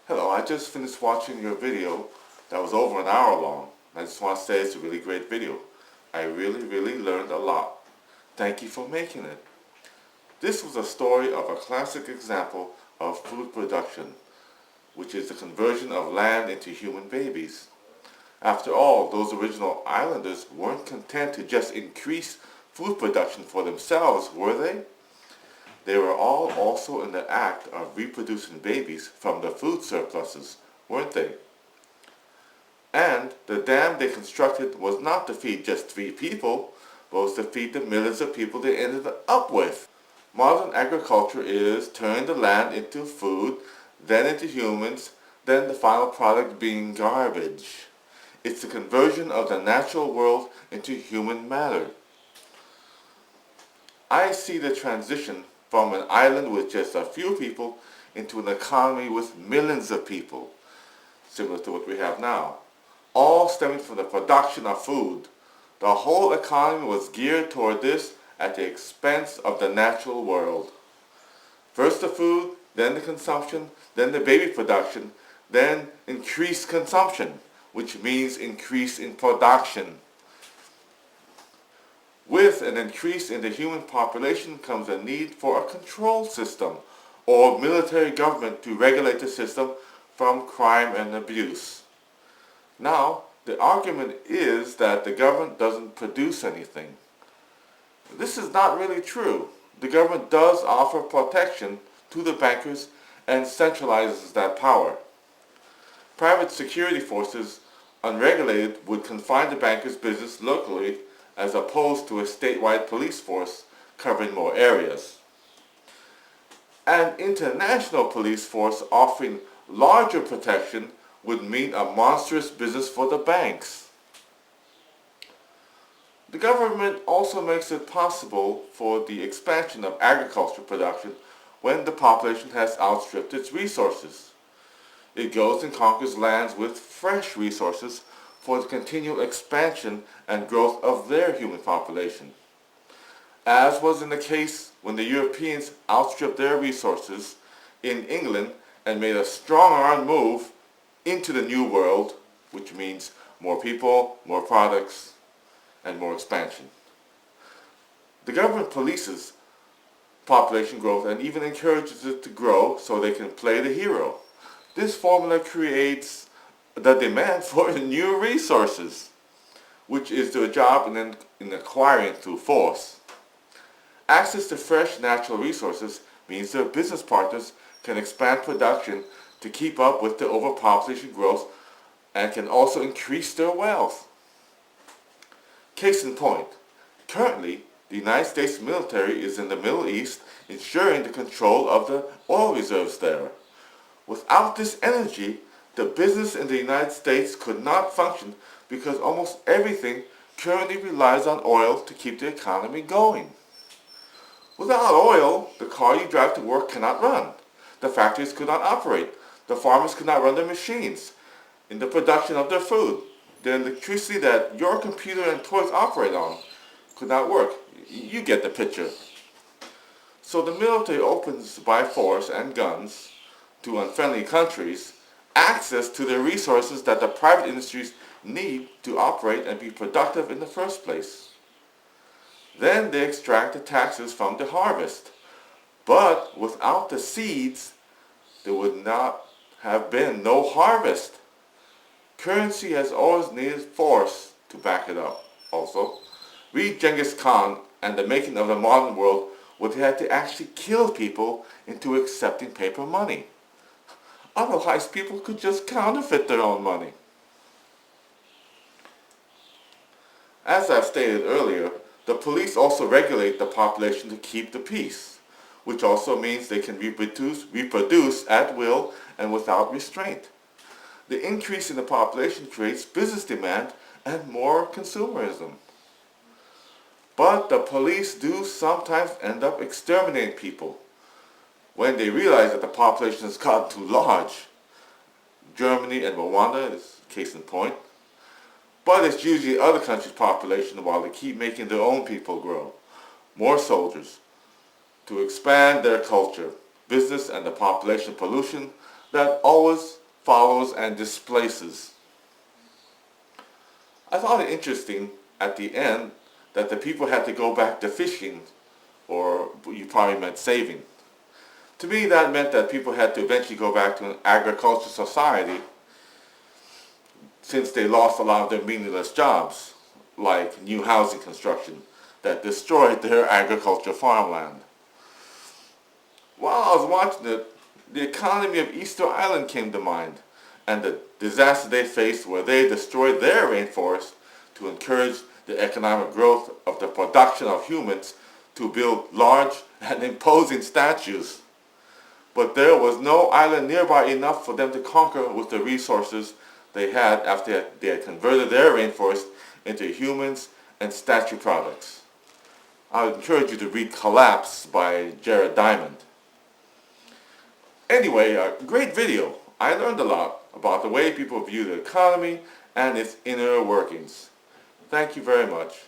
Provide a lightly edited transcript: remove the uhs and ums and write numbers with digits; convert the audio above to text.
Hello, I just finished watching your video that was over an hour long. I just want to say it's a really great video. I really learned a lot. Thank you for making it. This was a story of a classic example of food production, which is the conversion of land into human babies. After all, those original islanders weren't content to just increase food production for themselves, were they? They were all also in the act of reproducing babies from the food surpluses, weren't they? And the dam they constructed was not to feed just 3 people, but was to feed the millions of people they ended up with. Modern agriculture is turning the land into food, then into humans, then the final product being garbage. It's the conversion of the natural world into human matter. I see the transition from an island with just a few people into an economy with millions of people, similar to what we have now, all stemming from the production of food. The whole economy was geared toward this at the expense of the natural world. First the food, then the consumption, then the baby production, then increased consumption, which means increase in production. With an increase in the human population comes a need for a control system or military government to regulate the system from crime and abuse. Now, the argument is that the government doesn't produce anything. This is not really true. The government does offer protection to the bankers and centralizes that power. Private security forces, unregulated, would confine the bankers' business locally as opposed to a statewide police force covering more areas. An international police force offering larger protection would mean a monstrous business for the banks. The government also makes it possible for the expansion of agriculture production when the population has outstripped its resources. It goes and conquers lands with fresh resources for the continual expansion and growth of their human population. As was in the case when the Europeans outstripped their resources in England and made a strong-arm move into the New World, which means more people, more products, and more expansion. The government polices population growth and even encourages it to grow so they can play the hero. This formula creates the demand for new resources, which is their job in acquiring through force. Access to fresh natural resources means their business partners can expand production to keep up with the overpopulation growth and can also increase their wealth. Case in point, currently the United States military is in the Middle East ensuring the control of the oil reserves there. Without this energy, the business in the United States could not function because almost everything currently relies on oil to keep the economy going. Without oil, the car you drive to work cannot run. The factories could not operate. The farmers could not run their machines in the production of their food. The electricity that your computer and toys operate on could not work. You get the picture. So the military opens by force and guns to unfriendly countries access to the resources that the private industries need to operate and be productive in the first place. Then they extract the taxes from the harvest. But without the seeds, there would not have been no harvest. Currency has always needed force to back it up. Also, read Genghis Khan and the making of the modern world would have had to actually kill people into accepting paper money. Otherwise, people could just counterfeit their own money. As I've stated earlier, the police also regulate the population to keep the peace, which also means they can reproduce at will and without restraint. The increase in the population creates business demand and more consumerism. But the police do sometimes end up exterminating people when they realize that the population has gotten too large. Germany and Rwanda is case in point. But it's usually other countries' population while they keep making their own people grow. More soldiers to expand their culture. Business and the population pollution that always follows and displaces. I thought it interesting at the end that the people had to go back to fishing, or you probably meant saving. To me, that meant that people had to eventually go back to an agricultural society since they lost a lot of their meaningless jobs, like new housing construction, that destroyed their agricultural farmland. While I was watching it, the economy of Easter Island came to mind, and the disaster they faced where they destroyed their rainforest to encourage the economic growth of the production of humans to build large and imposing statues. But there was no island nearby enough for them to conquer with the resources they had after they had converted their rainforest into humans and statue products. I would encourage you to read Collapse by Jared Diamond. Anyway, a great video. I learned a lot about the way people view the economy and its inner workings. Thank you very much.